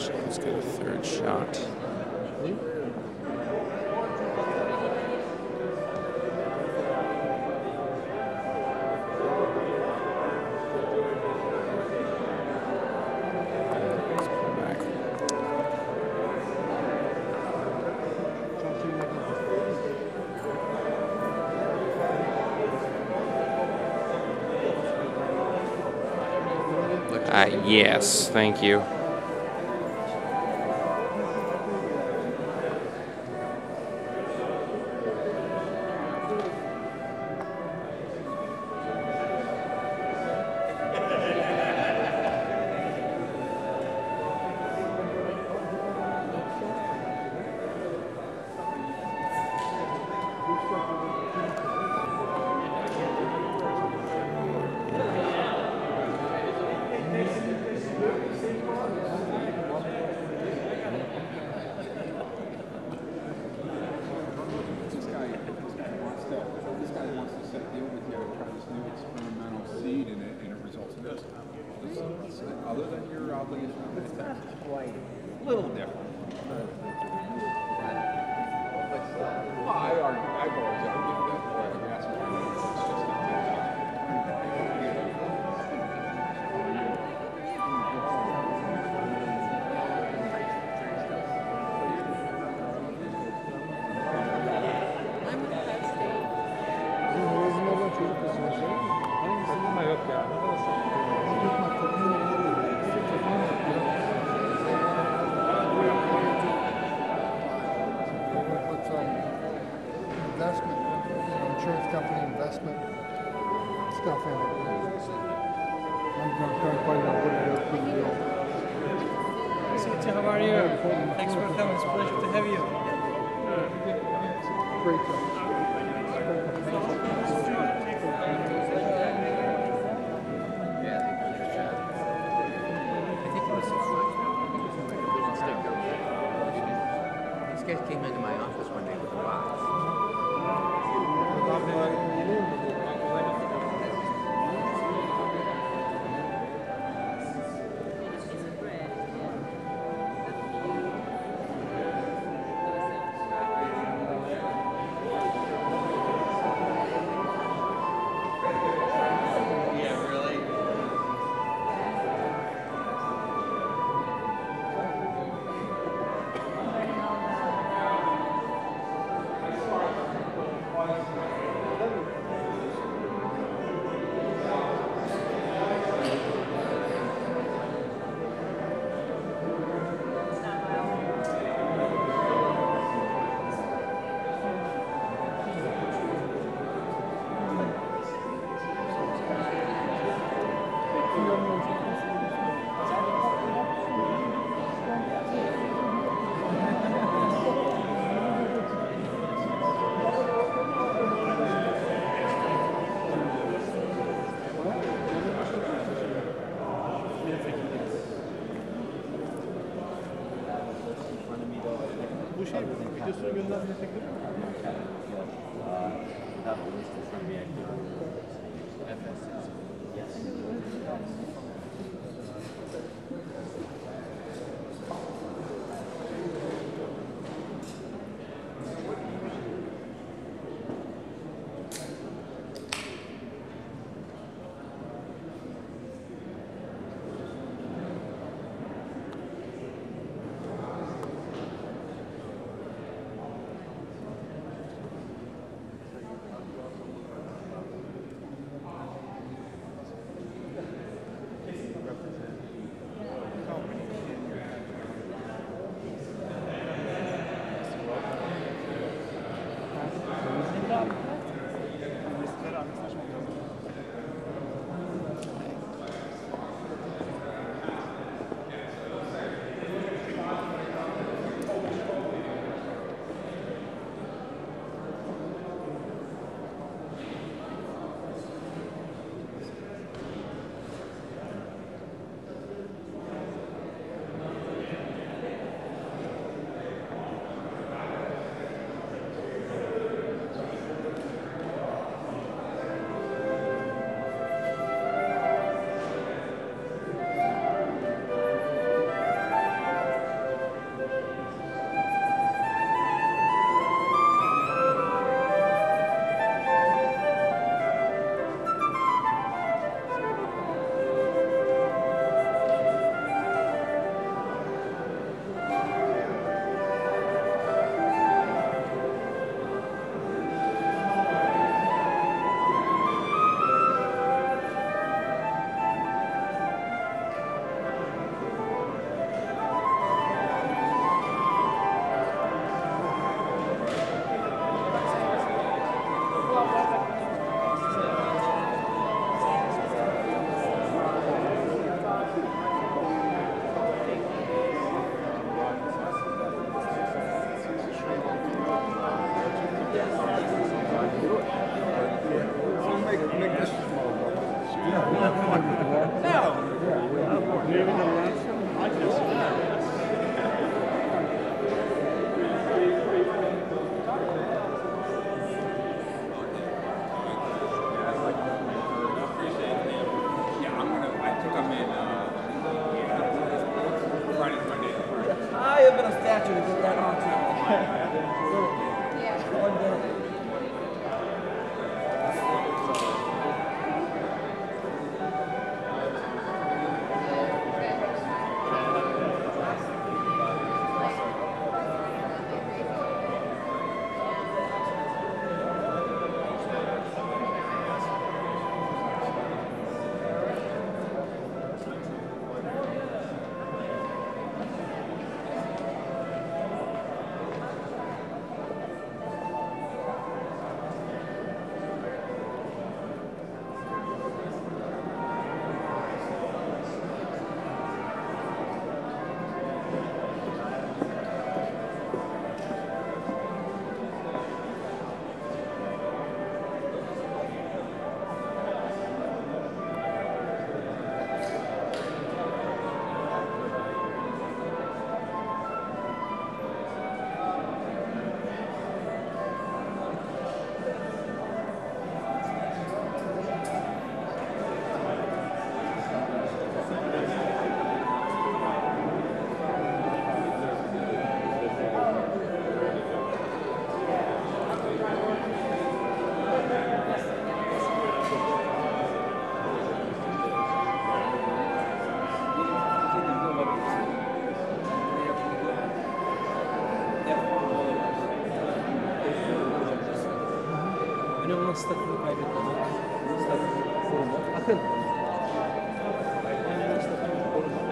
So let's get a third shot. Yes, thank you. Other than your obligation to the tax, a little different. Well, I've always argued that the gas money is just a insurance company investment stuff in it. I'm trying to find out what it is. How are you? Thanks for coming. It's a pleasure to have you. Great job. This guy came into my office one day with a box. Bu şey videosunu göndermeye teklif mi? actually get that on to one day. Önemli statını kaybetmemek. Statını korumak. Akın. Önemli statını korumak.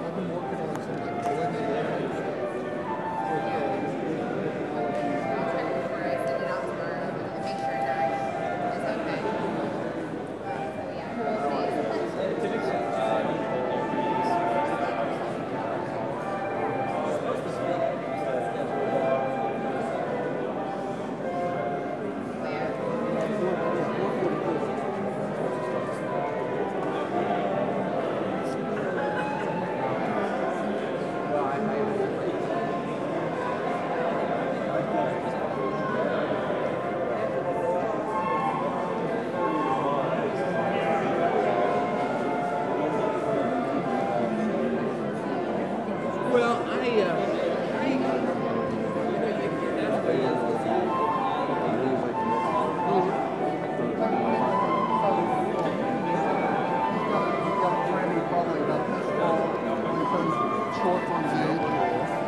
I've been working on some like linear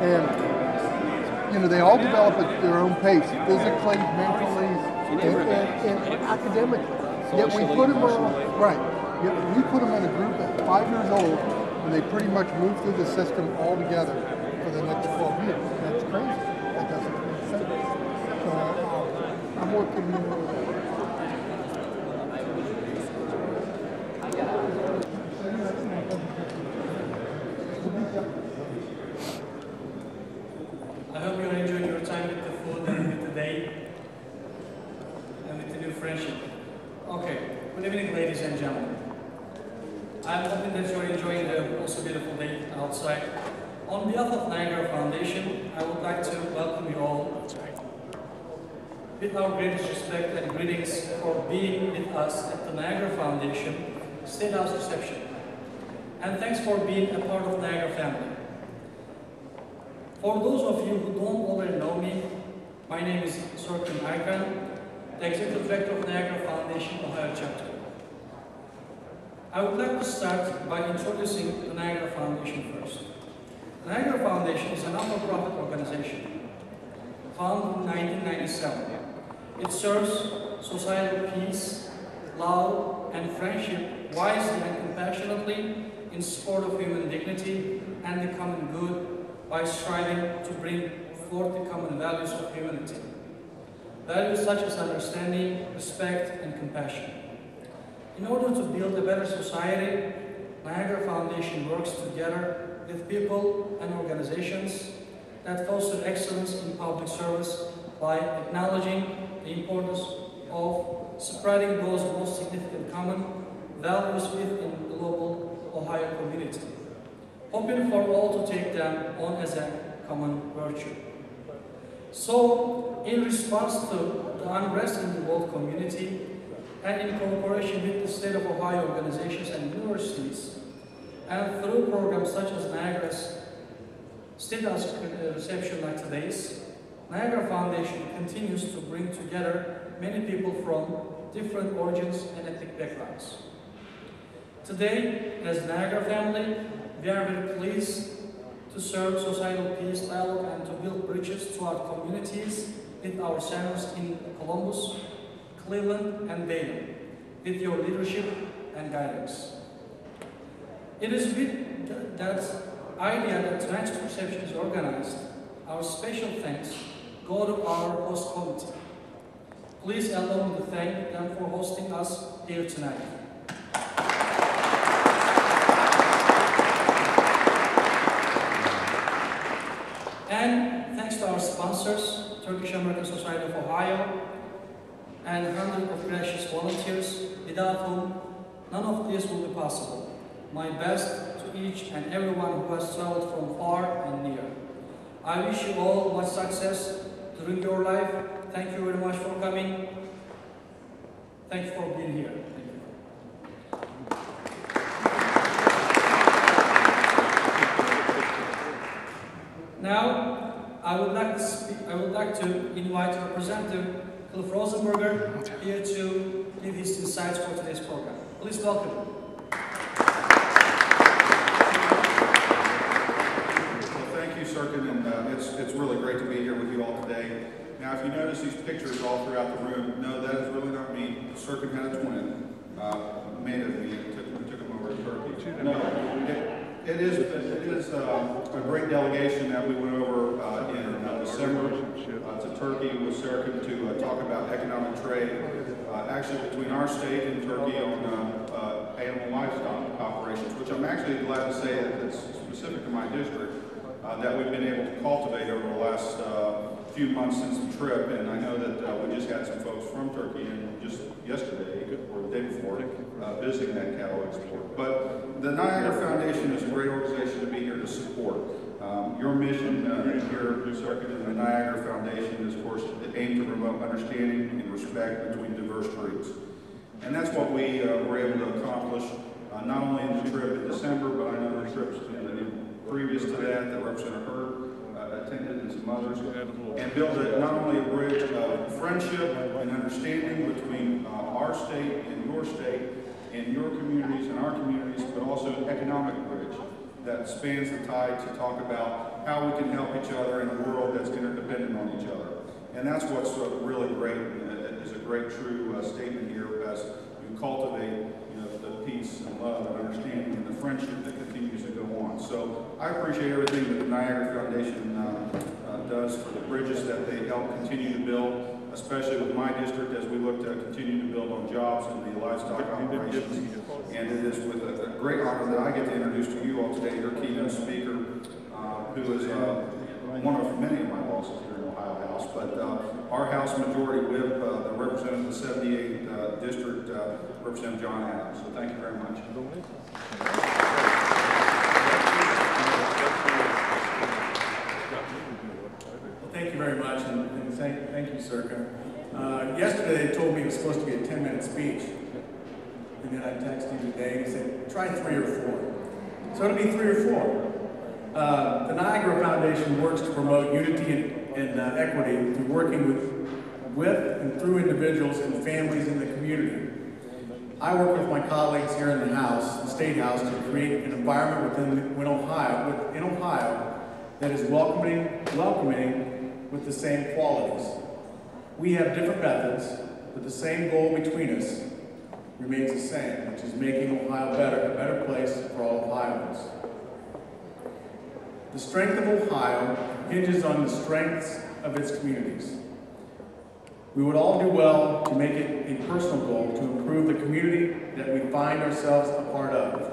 And, you know, they all develop at their own pace, physically, mentally, and academically. Yet we put them on, right, yet we put them in a group at 5 years old, and they pretty much move through the system all together for the next 12 years. That's crazy. That doesn't make sense. I'm working I hope you enjoyed your time with the food and with the day and with the new friendship. Okay, good evening, ladies and gentlemen. I'm hoping that you're enjoying the also beautiful day outside. On behalf of Niagara Foundation, I would like to welcome you all with our greatest respect and greetings for being with us at the Niagara Foundation Statehouse Reception. And thanks for being a part of Niagara family. For those of you who don't already know me, my name is Sorkin Aykan, the Executive Director of Niagara Foundation Ohio Chapter. I would like to start by introducing the Niagara Foundation first. The Niagara Foundation is a not-for-profit organization founded in 1997. It serves societal peace, love, and friendship wisely and compassionately in support of human dignity and the common good by striving to bring forth the common values of humanity. Values such as understanding, respect, and compassion. In order to build a better society, Niagara Foundation works together with people and organizations that foster excellence in public service by acknowledging the importance of spreading those most significant common values within the local Ohio community, hoping for all to take them on as a common virtue. So, in response to the unrest in the world community, and in cooperation with the State of Ohio organizations and universities, and through programs such as Niagara's Statehouse Reception like today's, Niagara Foundation continues to bring together many people from different origins and ethnic backgrounds. Today, as Niagara family, we are very pleased to serve societal peace, dialogue, and to build bridges to our communities with our centers in Columbus, Cleveland, and Dayton, with your leadership and guidance. It is with that idea that tonight's reception is organized. Our special thanks go to our host committee. Please allow me to thank them for hosting us here tonight. And thanks to our sponsors, Turkish American Society of Ohio, and hundreds of gracious volunteers, without whom none of this will be possible. My best to each and everyone who has traveled from far and near. I wish you all much success during your life. Thank you very much for coming. Thank you for being here. Thank you. Now, I would like to invite Representative Cliff Rosenberger here to give his insights for today's program. Please welcome him. Thank you, Sirkin, and it's really great to be here with you all today. Now, if you notice these pictures all throughout the room, no, that is really not me. Sirkin had a twin, made of me, took him over to Turkey. No, it is a great delegation that we went over in December to Turkey with Sirkin to talk about economic trade, actually between our state and Turkey on animal livestock operations, which I'm actually glad to say that it's specific to my district, that we've been able to cultivate over the last few months since the trip. And I know that we just had some folks from Turkey and just yesterday or the day before visiting that cattle export. But the Niagara Foundation is a great organization to be here to support. Your mission here, Sirkin, and the Niagara Foundation is, of course, to aim to promote understanding and respect between diverse groups. And that's what we were able to accomplish, not only in the trip in December, but I know the trips previous to that Representative Hurd attended and some others, and build not only a bridge of friendship and understanding between our state and your communities and our communities, but also an economic bridge that spans the tide to talk about how we can help each other in a world that's interdependent on each other. And that's what's really great, and is a great true statement here as you cultivate the peace and love and understanding and the friendship that can continues to go on. So I appreciate everything that the Niagara Foundation does for the bridges that they help continue to build, especially with my district as we look to continue to build on jobs and the livestock operations. And it is with a great honor that I get to introduce to you all today your keynote speaker, who is one of many of my bosses here in Ohio House, but our House Majority Whip, the representative of the 78th District, Representative John Adams. So thank you very much. Thank you very much, and thank you, Circa. Yesterday they told me it was supposed to be a 10-minute speech, and then I texted you today and he said, try 3 or 4. So it'll be 3 or 4. The Niagara Foundation works to promote unity and equity through working with and through individuals and families in the community. I work with my colleagues here in the House, the State House, to create an environment within Ohio that is welcoming with the same qualities. We have different methods, but the same goal between us remains the same, which is making Ohio a better place for all Ohioans. The strength of Ohio hinges on the strengths of its communities. We would all do well to make it a personal goal to improve the community that we find ourselves a part of.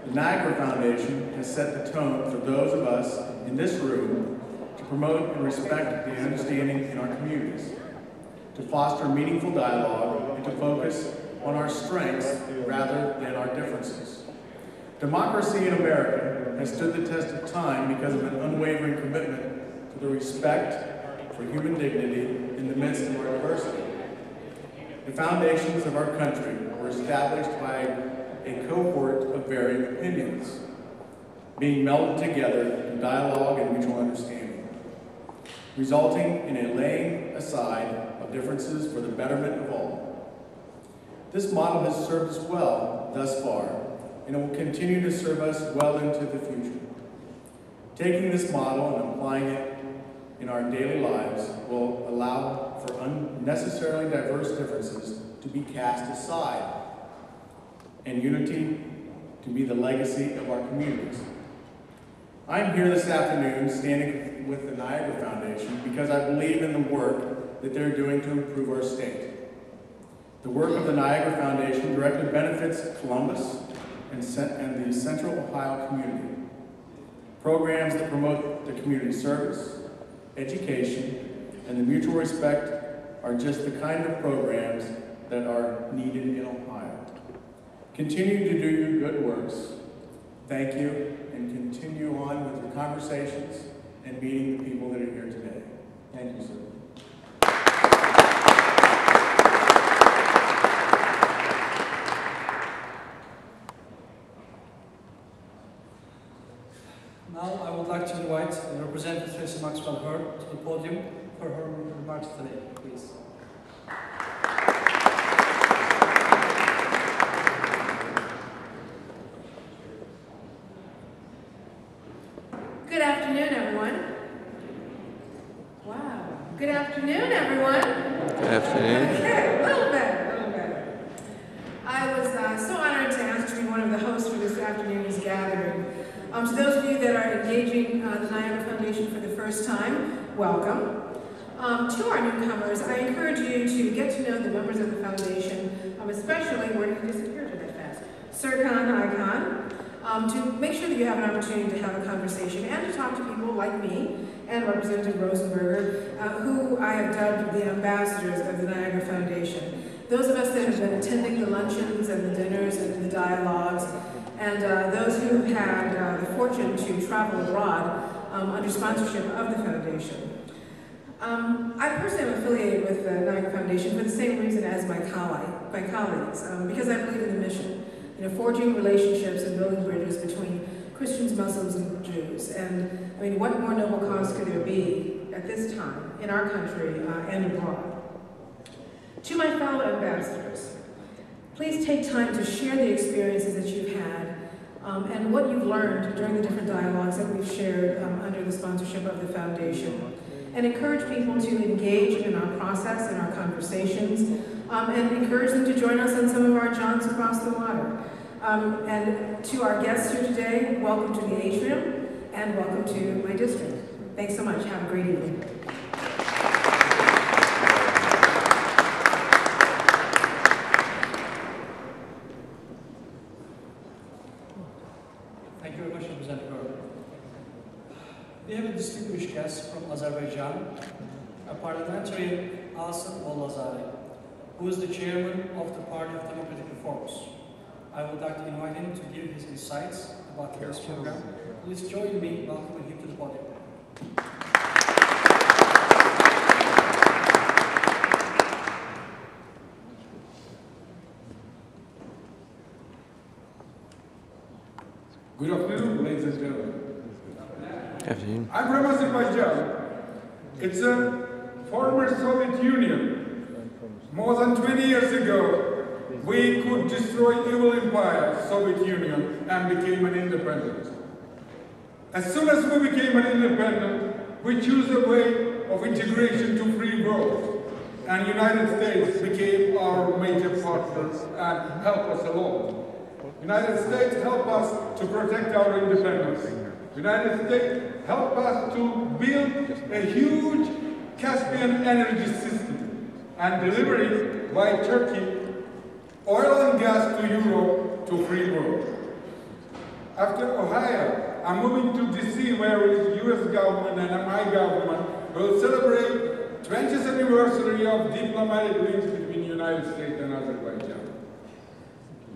The Niagara Foundation has set the tone for those of us in this room to promote and respect the understanding in our communities, to foster meaningful dialogue, and to focus on our strengths rather than our differences. Democracy in America has stood the test of time because of an unwavering commitment to the respect for human dignity in the midst of our diversity. The foundations of our country were established by a cohort of varying opinions, being melded together in dialogue and mutual understanding, resulting in a laying aside of differences for the betterment of all. This model has served us well thus far, and it will continue to serve us well into the future. Taking this model and applying it in our daily lives will allow for unnecessarily diverse differences to be cast aside, and unity to be the legacy of our communities. I'm here this afternoon standing with the Niagara Foundation because I believe in the work that they're doing to improve our state. The work of the Niagara Foundation directly benefits Columbus and the Central Ohio community. Programs that promote the community service, education, and the mutual respect are just the kind of programs that are needed in Ohio. Continue to do your good works. Thank you, and continue on with your conversations and meeting the people that are here today. Thank you, sir. Now I would like to invite Representative Tracy Maxwell-Hurd to the podium for her remarks today, please. Good afternoon, everyone. Wow. Good afternoon, everyone. Good afternoon. Okay, a little better. I was so honored to ask to be one of the hosts for this afternoon's gathering. To those of you that are engaging the Niagara Foundation for the first time, welcome. To our newcomers, I encourage you to get to know the members of the foundation, especially, where did he disappear that fast? Serkan Icon, to make sure that you have an opportunity to have a conversation and to talk to people like me and Representative Rosenberger, who I have dubbed the ambassadors of the Niagara Foundation. Those of us that have been attending the luncheons and the dinners and the dialogues, and those who have had the fortune to travel abroad under sponsorship of the foundation. I personally am affiliated with the Niagara Foundation for the same reason as my colleagues, because I believe in the mission, forging relationships and building bridges between Christians, Muslims, and Jews. And I mean, what more noble cause could there be at this time in our country and abroad? To my fellow ambassadors, please take time to share the experiences that you've had and what you've learned during the different dialogues that we've shared under the sponsorship of the foundation. And encourage people to engage in our process and our conversations, and encourage them to join us on some of our jaunts across the water. And to our guests here today, welcome to the atrium and welcome to my district. Thanks so much. Have a great evening. Thank you very much, Representative Gordon. We have a distinguished guest from Azerbaijan, a parliamentarian, Asım Bollazari, who is the chairman of the Party of Democratic Reforms. I would like to invite him to give his insights about today's program. Please join me in welcoming him to the podium. Good afternoon, ladies and gentlemen. Afternoon. I'm from Azerbaijan. It's a former Soviet Union. More than 20 years ago, we could destroy evil empire, Soviet Union, and became an independent. As soon as we became an independent, we chose a way of integration to free world. And United States became our major partner and helped us along. United States helped us to protect our independence. United States helped us to build a huge Caspian energy system and deliver it by Turkey oil and gas to Europe to free world. After Ohio, I'm moving to DC, where the US government and my government will celebrate 20th anniversary of diplomatic links between United States and Azerbaijan.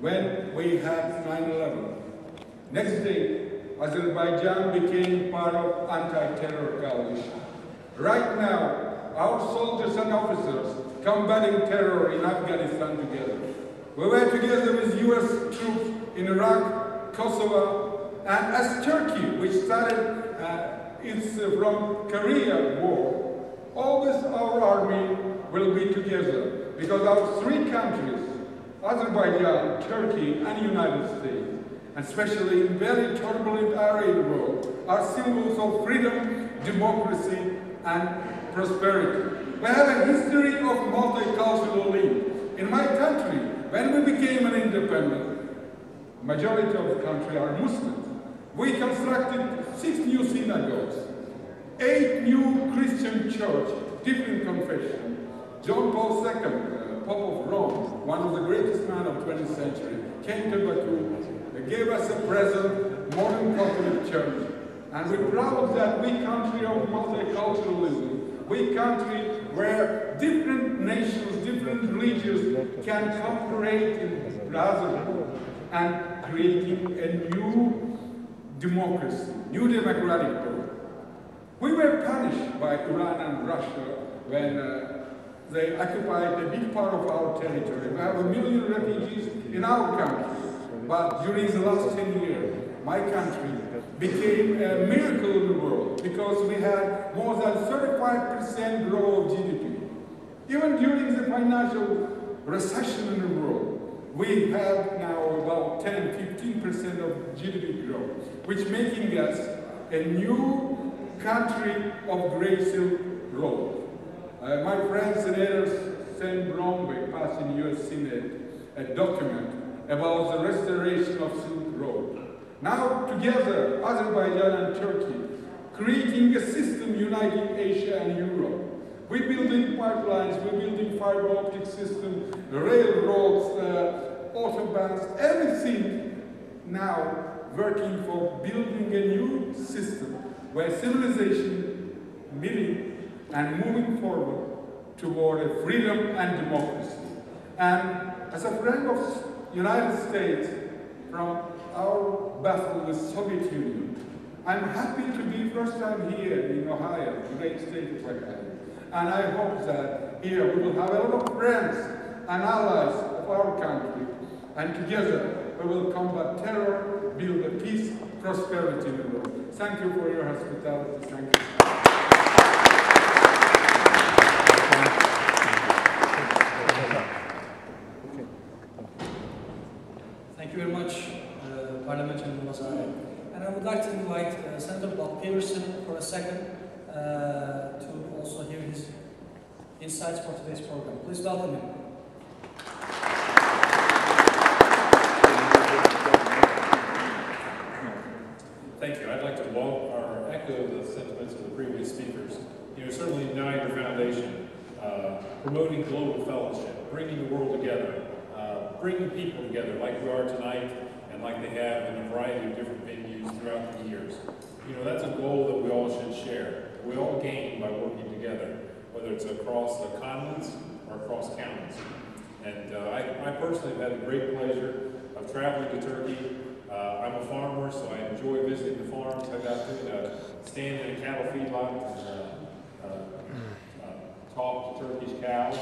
When we had 9/11. Next day, Azerbaijan became part of anti-terror coalition. Right now, our soldiers and officers combating terror in Afghanistan together. We were together with US troops in Iraq, Kosovo, and as Turkey, which started its from Korea war, always our army will be together because our three countries, Azerbaijan, Turkey, and United States, especially in very turbulent area in the world, are symbols of freedom, democracy, and prosperity. We have a history of multicultural link. In my country, when we became an independent, majority of the country are Muslims. We constructed 6 new synagogues, 8 new Christian church, different confession. John Paul II, Pope of Rome, one of the greatest men of 20th century, came to Baku, gave us a present, modern Catholic church. And we're proud that we country of multiculturalism, we country where different nations, different religions can cooperate in brotherhood and creating a new democracy, new democratic world. We were punished by Iran and Russia when they occupied a big part of our territory. We have 1 million refugees in our country. But during the last 10 years, my country became a miracle in the world because we had more than 35% growth of GDP. Even during the financial recession in the world, we have now about 10–15% of GDP growth, which making us a new country of Great Silk Road. My friend Senator Sam Bromwich passed in US Senate a document about the restoration of Silk Road. Now together, Azerbaijan and Turkey, creating a system uniting Asia and Europe. We're building pipelines, we're building fiber optic system, railroads, autobahns, everything now working for building a new system where civilization meeting and moving forward toward a freedom and democracy. And as a friend of United States from our battle with Soviet Union, I'm happy to be first time here in Ohio, great state of Ohio. And I hope that here we will have a lot of friends and allies of our country, and together we will combat terror, build a peace, prosperity in the world. Thank you for your hospitality. Thank you. Thank you very much, Parliamentary Bollazari. And I would like to invite Senator Bob Pearson for a second to also hear his insights for today's program. Please welcome him. the sentiments of the previous speakers. You know, certainly the Niagara Foundation, promoting global fellowship, bringing the world together, bringing people together like we are tonight and like they have in a variety of different venues throughout the years. You know, that's a goal that we all should share. We all gain by working together, whether it's across the continents or across counties. And I personally have had the great pleasure of traveling to Turkey. I'm a farmer, so I enjoy visiting the farms. I got to stand in a cattle feedlot and talk to Turkish cows.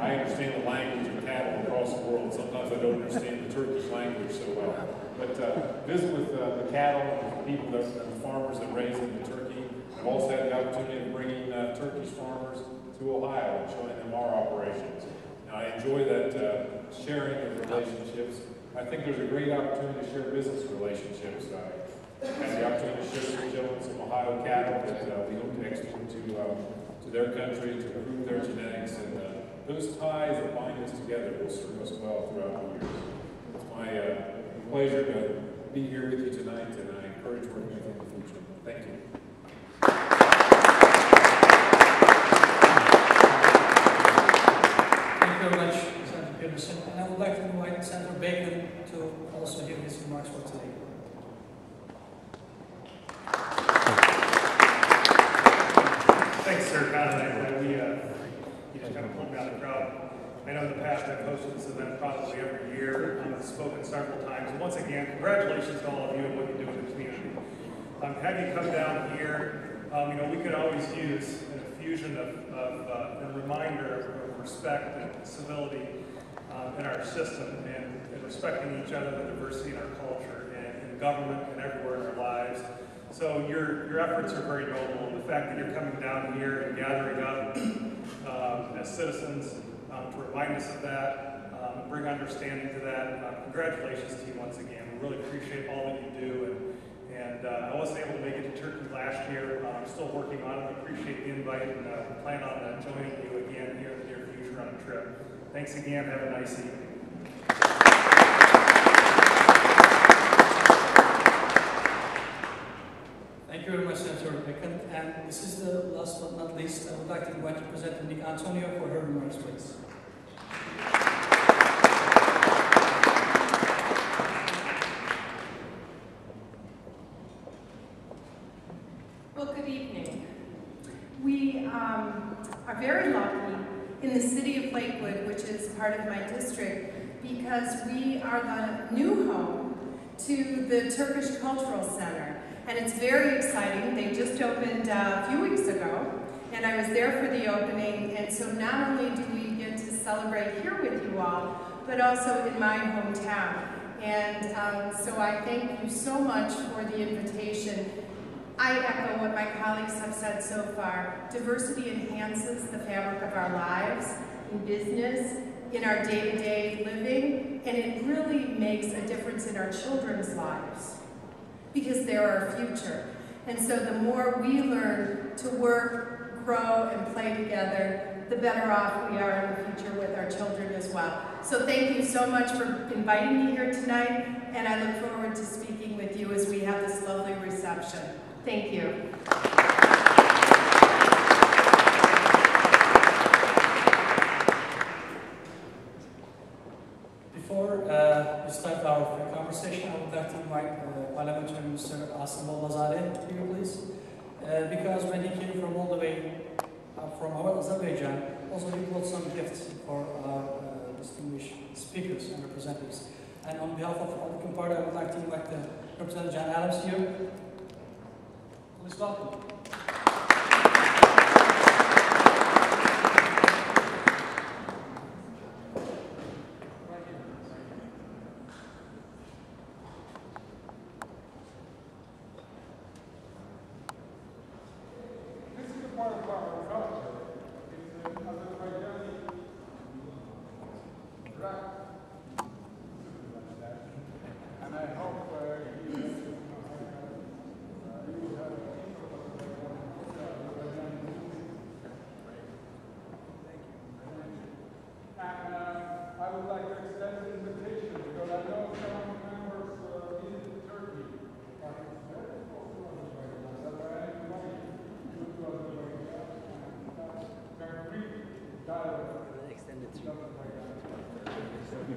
I understand the language of cattle across the world. Sometimes I don't understand the Turkish language so well. But visit with the cattle and the people, the farmers that raise them in Turkey. I've also had the opportunity of bringing Turkish farmers to Ohio and showing them our operations. And I enjoy that sharing of relationships. I think there's a great opportunity to share business relationships. I had the opportunity to share some gentlemen some Ohio cattle that we hope to export to their country to improve their genetics. And those ties that bind us together will serve us well throughout the years. It's my pleasure to be here with you tonight, and I encourage working with you in the future. Thank you. Thank you very much, Senator Peterson. And I would like to invite Senator Bacon to also give his remarks for today. Thanks, sir. You just kind of pulled me out of the crowd. I know in the past I've hosted this event probably every year. I've spoken several times. And once again, congratulations to all of you and what you do in the community. Have you come down here, you know, we could always use an infusion of a reminder of respect and civility in our system and respecting each other, the diversity in our culture and in government and everywhere in our lives. So your efforts are very noble, and the fact that you're coming down here and gathering up as citizens to remind us of that, bring understanding to that. Congratulations to you once again. We really appreciate all that you do. And I wasn't able to make it to Turkey last year. I'm still working on it. I appreciate the invite and plan on joining you again here in the near future on a trip. Thanks again. Have a nice evening. Thank you very much, Senator Bacon. And this is the last but not least. I would like to invite Representative Nick Antonio for her remarks, please. Well, good evening. We are very lucky in the city of Lakewood, which is part of my district, because we are the new home to the Turkish Cultural Center. And it's very exciting. They just opened a few weeks ago, and I was there for the opening. And so not only do we get to celebrate here with you all, but also in my hometown. And so I thank you so much for the invitation. I echo what my colleagues have said so far. Diversity enhances the fabric of our lives, in business, in our day-to-day living, and it really makes a difference in our children's lives, because they're our future. And so the more we learn to work, grow, and play together, the better off we are in the future with our children as well. So thank you so much for inviting me here tonight, and I look forward to speaking with you as we have this lovely reception. Thank you. Before we start our conversation, I would like to invite Parliamentary Minister Asım Lazare here, please. Because when he came from all the way from Azerbaijan, also he brought some gifts for our distinguished speakers and representatives. And on behalf of the Republican Party, I would like to invite Representative John Adams here. Please welcome.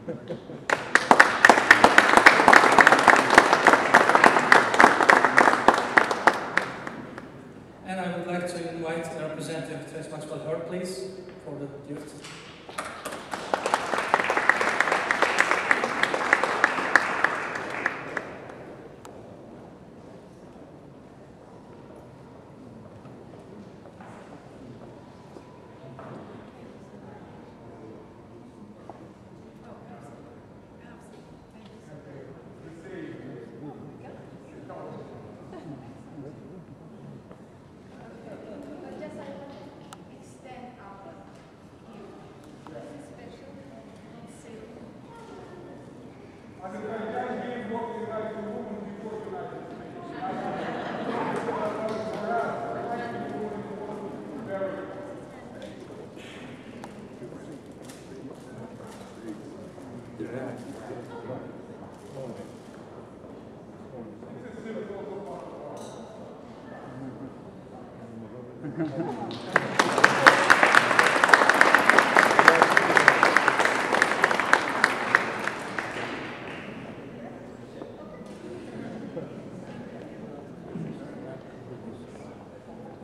And I would like to invite the representative Trace Maxwell Hurt, please, for the gift.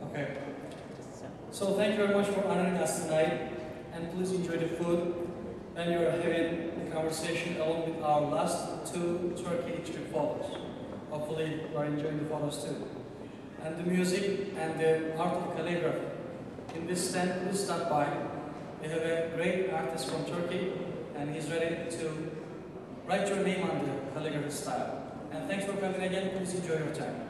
Okay. So thank you very much for honoring us tonight, and please enjoy the food and you're having the conversation along with our last two Turkey trip photos. Hopefully you are enjoying the photos too. And the music and the art of calligraphy. In this stand, please stop by. We have a great artist from Turkey, and he's ready to write your name on the calligraphy style. And thanks for coming again. Please enjoy your time.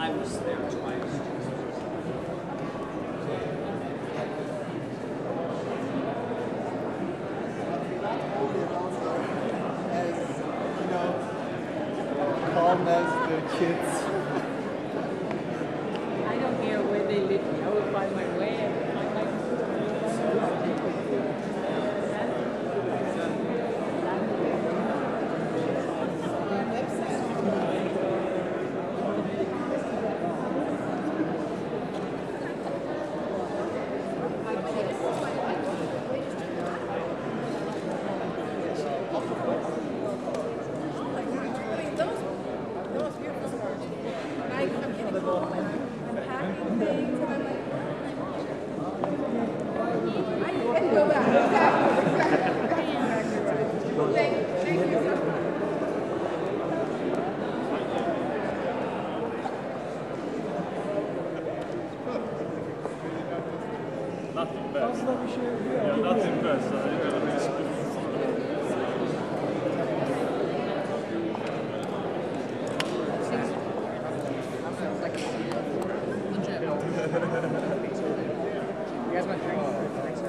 I was there twice. Calm as the kids. I don't care where they live. I will find my way and find my Nothing best. Yeah, nothing best. You guys want drinks? Thanks,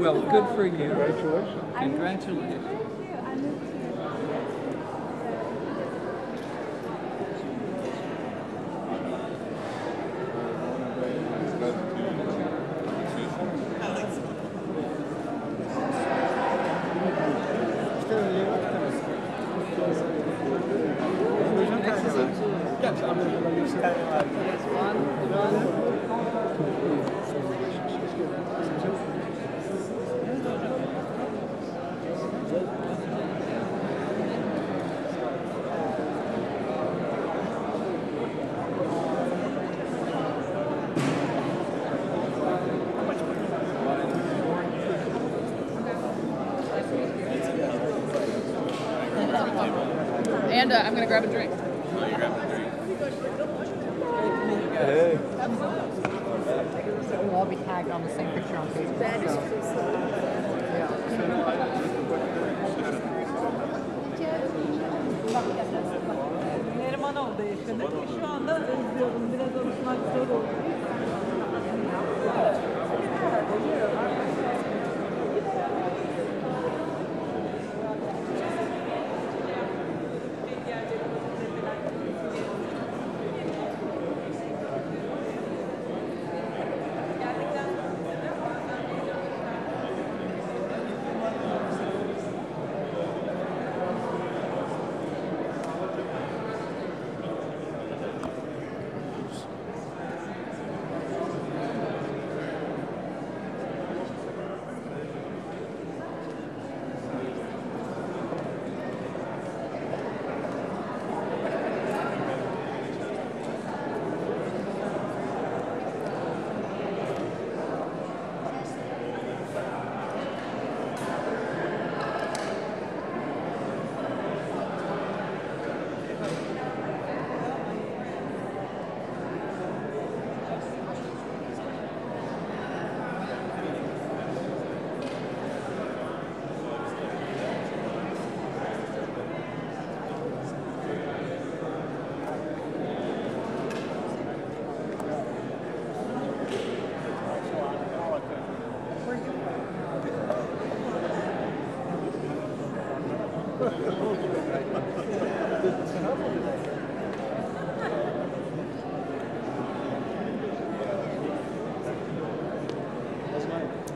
Well, good for you. Congratulations. Congratulations. And I'm going to grab a drink. Oh, you're grabbing a drink. Hey. We'll all be tagged on the same picture on Facebook. Hermano de şu anda izliyorum. Biraz oluşmak zor oldu.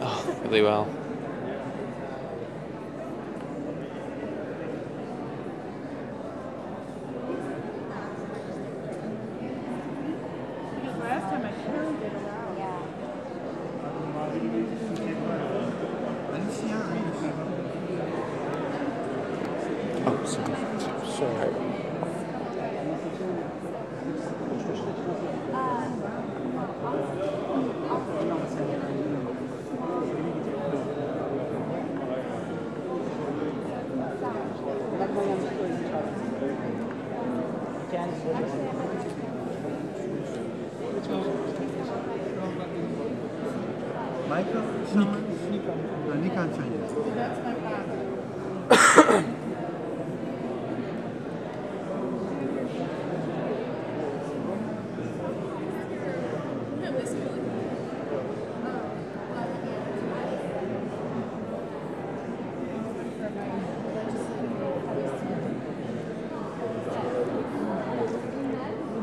Oh, really well. Because last time I carried it around. Oh, sorry. Michael? Nick Antonio. That's my father.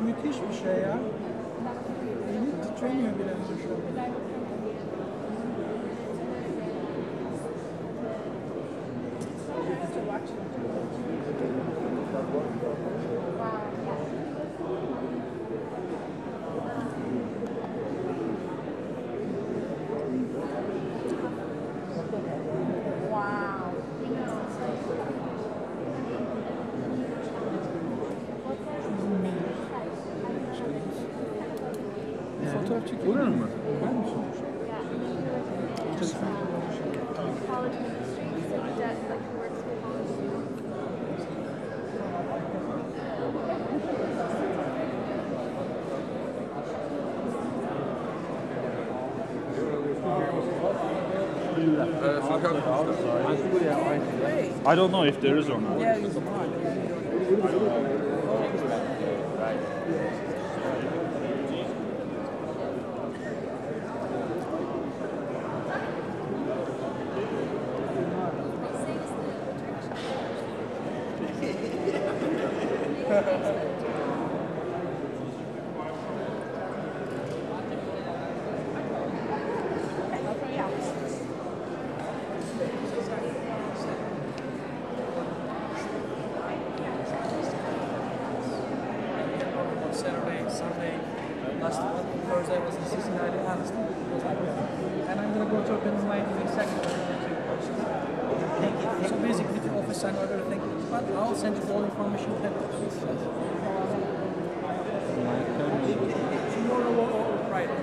Müthiş bir şey ya. Beni titremiyor bile şu an. Fotoğraf çekiyor. Olur mu? Ben mi I don't know if there is or not. Yeah, he's on. website or other thing, but I'll send you all the information. Tomorrow or Friday.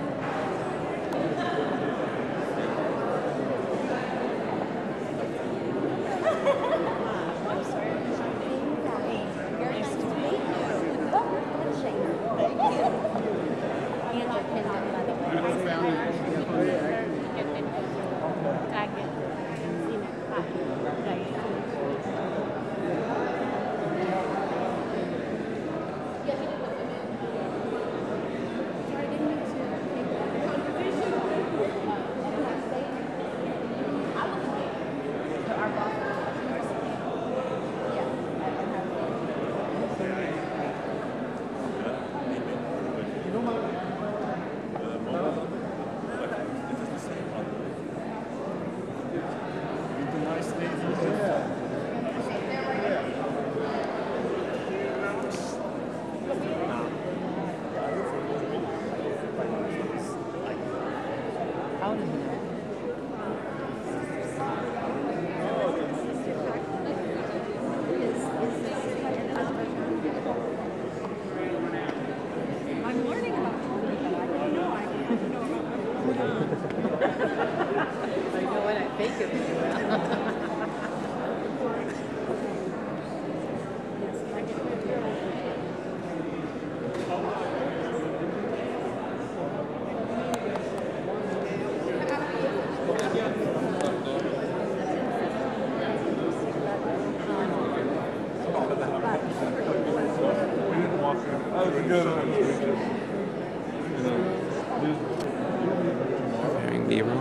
Preparing B-roll.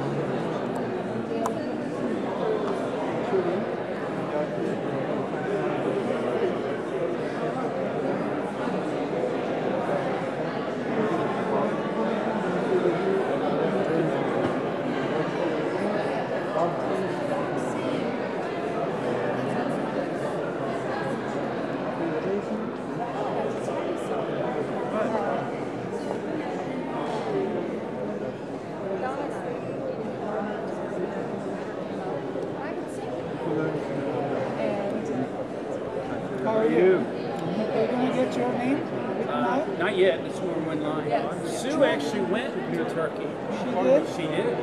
How are you? Are you going to get your name written out? Not yet. It's more one line. Yes. Sue actually went to Turkey. She did? She did.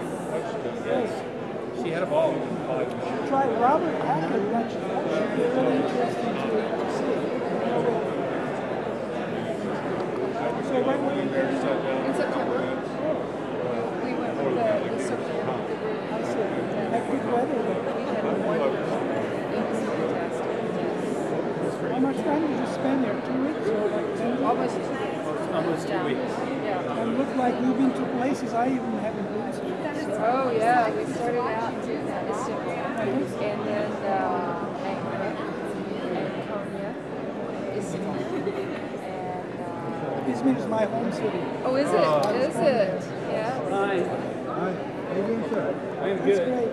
Yes. She had a ball. Try Robert Hackett. That should be really interesting to see. So when were you there? In September. We went with the circuit. I see. Had good weather there. We had a wonderful. It was fantastic. How much time did you spend there? 2 weeks or like 10 days? Almost 2 weeks. Almost 2 weeks. Yeah. And looked like you've been to places I even haven't been to. Oh yeah, we started out in Istanbul, and then Ankara, and Konya, Izmir, and Izmir is my home city. oh, is it? Is it? Yeah. Hi. Hi. How are you doing, sir? I'm That's good. great.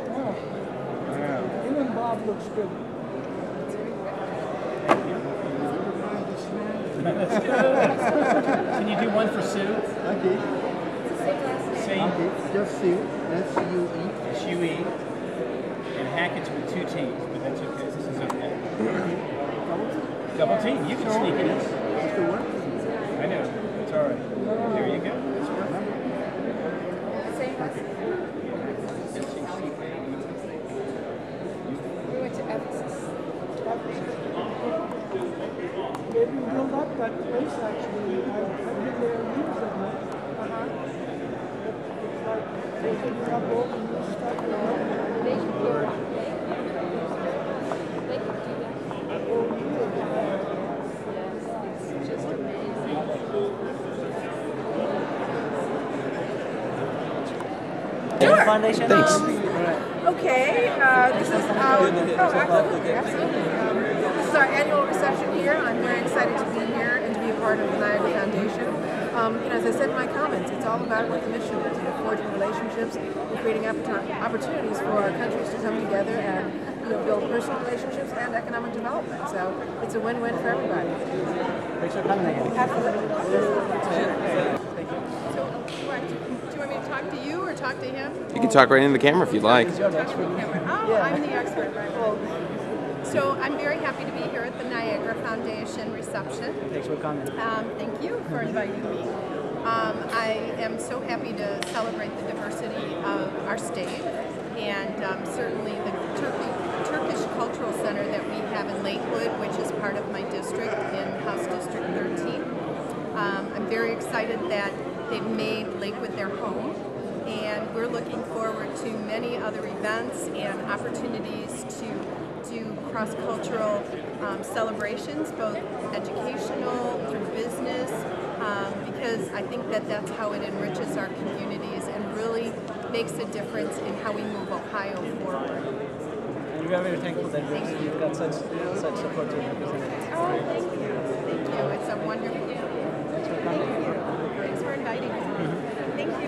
Oh. Even Bob looks good. Can you do one for Sue? Okay. Same. Okay. Just Sue. S-U-E. S-U-E. And Hackett's with 2 T's, but that's okay. This is okay. Double T. You can sneak it in. I know. It's all right. There you go. That's perfect. We went to Ephesus. They built up that place actually. I've been there years ago. It's like they can come over and you start there. They can do that. They can do that. Yes, it's just Sure. Foundation. Thanks. Okay, this is our, absolutely. This is our annual reception here. I'm very excited to be here and to be a part of the Niagara Foundation. As I said in my comments, it's all about what the mission is, forging relationships and creating opportunities for our countries to come together and build personal relationships and economic development. So it's a win-win for everybody. Thanks for coming again. Absolutely. Thank you. So, do you want me to talk to you or talk to him? You can talk right into the camera if you'd like. Oh, I'm the expert, right? So I'm very happy to be here at the Niagara Foundation reception. Thanks for coming. Thank you for inviting me. I am so happy to celebrate the diversity of our state, and certainly the Turkish Cultural Center that we have in Lakewood, which is part of my district in House District 13. I'm very excited that they've made Lakewood their home, and we're looking forward to many other events and opportunities to do cross-cultural celebrations, both educational, through business, because I think that that's how it enriches our communities and really makes a difference in how we move Ohio forward. And we are very thankful that you've got such supportive representatives. Oh, thank you. Thank you. It's a wonderful day. Thanks for coming. Thanks for inviting me. Thank you.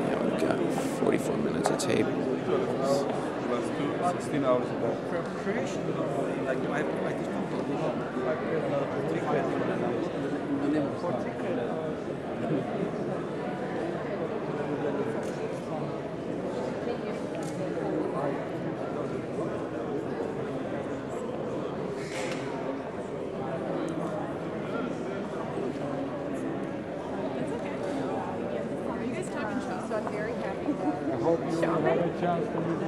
Yeah, we've got 44 minutes of tape. 16 hours a day. Preparation, like I just So I'm very happy. I hope you have a chance to meet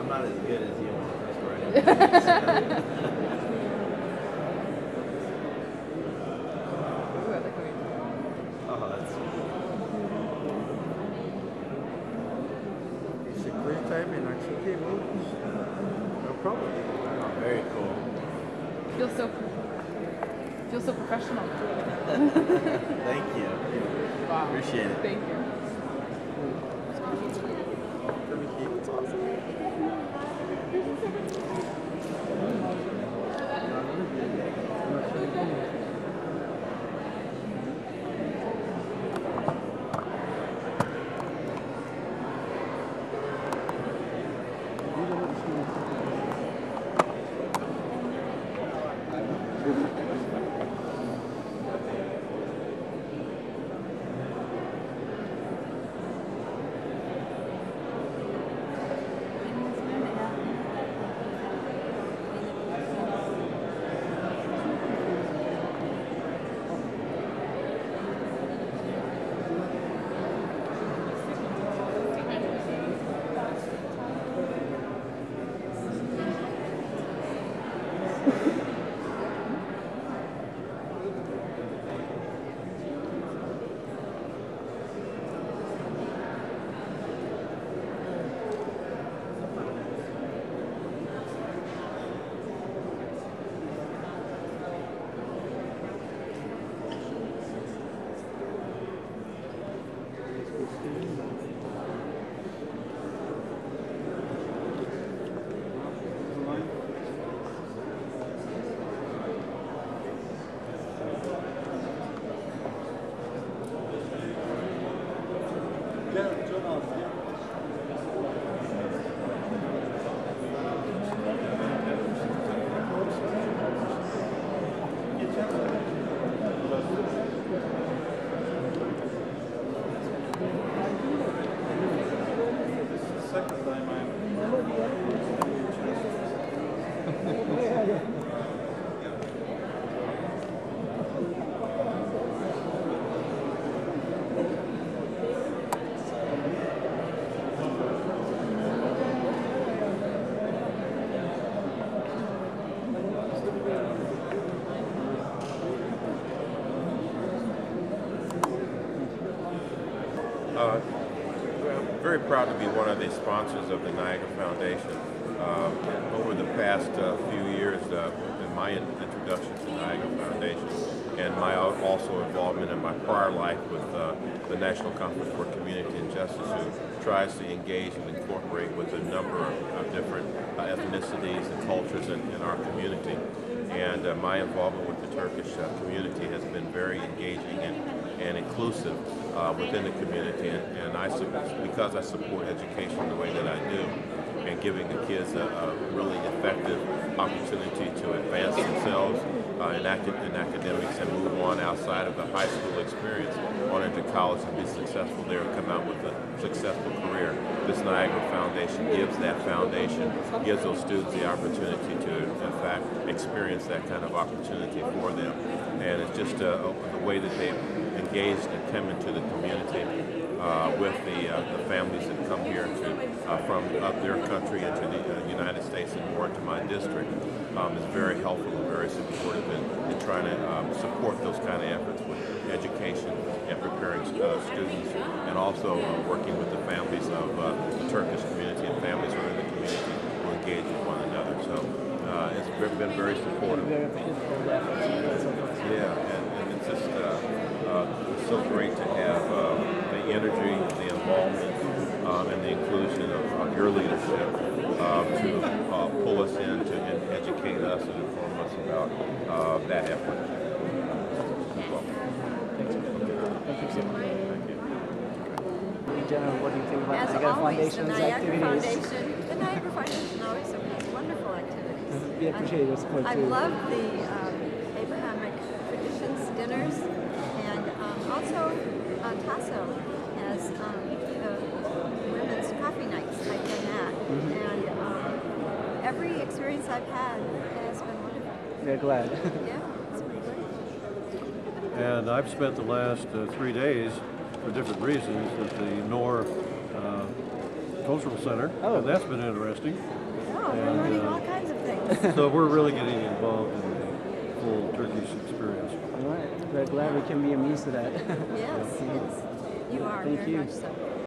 I'm not as good as you on the first writing. Oh, that's It's a great time in actual table. No problem. oh, very cool. Feel so professional. Thank you. Wow. Appreciate it. Thank you. It's awesome. Second. I'm very proud to be one of the sponsors of the Niagara Foundation. Over the past few years, in my introduction to the Niagara Foundation, and my also involvement in my prior life with the National Conference for Community and Justice, who tries to engage and incorporate with a number of different ethnicities and cultures in our community. And my involvement with the Turkish community has been very engaging and inclusive within the community. And because I support education the way that I do, and giving the kids a really effective opportunity to advance themselves in academics and move on outside of the high school experience on into college and be successful there and come out with a successful career. This Niagara Foundation gives that foundation, gives those students the opportunity to, in fact, experience that kind of opportunity for them. And it's just the way that they've engaged and come into the community with the families that come here from their country into the United States and more into my district is very helpful and very supportive in trying to support those kind of efforts with education and preparing students, and also working with the families of the Turkish community and families who are in the community who engage with one another. So it's been very supportive. Yeah, and it's just it's so great to have the energy, the involvement, and the inclusion of your leadership to pull us in and educate us and inform us about that effort. Jenna, what do you think about As Niagara always, Foundation's the Niagara activities? Foundation, the Niagara Foundation always has wonderful activities. We appreciate your support I too. love the Abrahamic traditions dinners, and also Tasso has the women's coffee nights. I've done that, and every experience I've had has been wonderful. We're glad. Yeah, it's been great. And I've spent the last 3 days, for different reasons, at the North Cultural Center, and that's been interesting. Oh, we're learning all kinds of things. So we're really getting involved in the full Turkish experience. All right, we're glad we can be a means to that. Yes, yes, you are Thank very you. much so.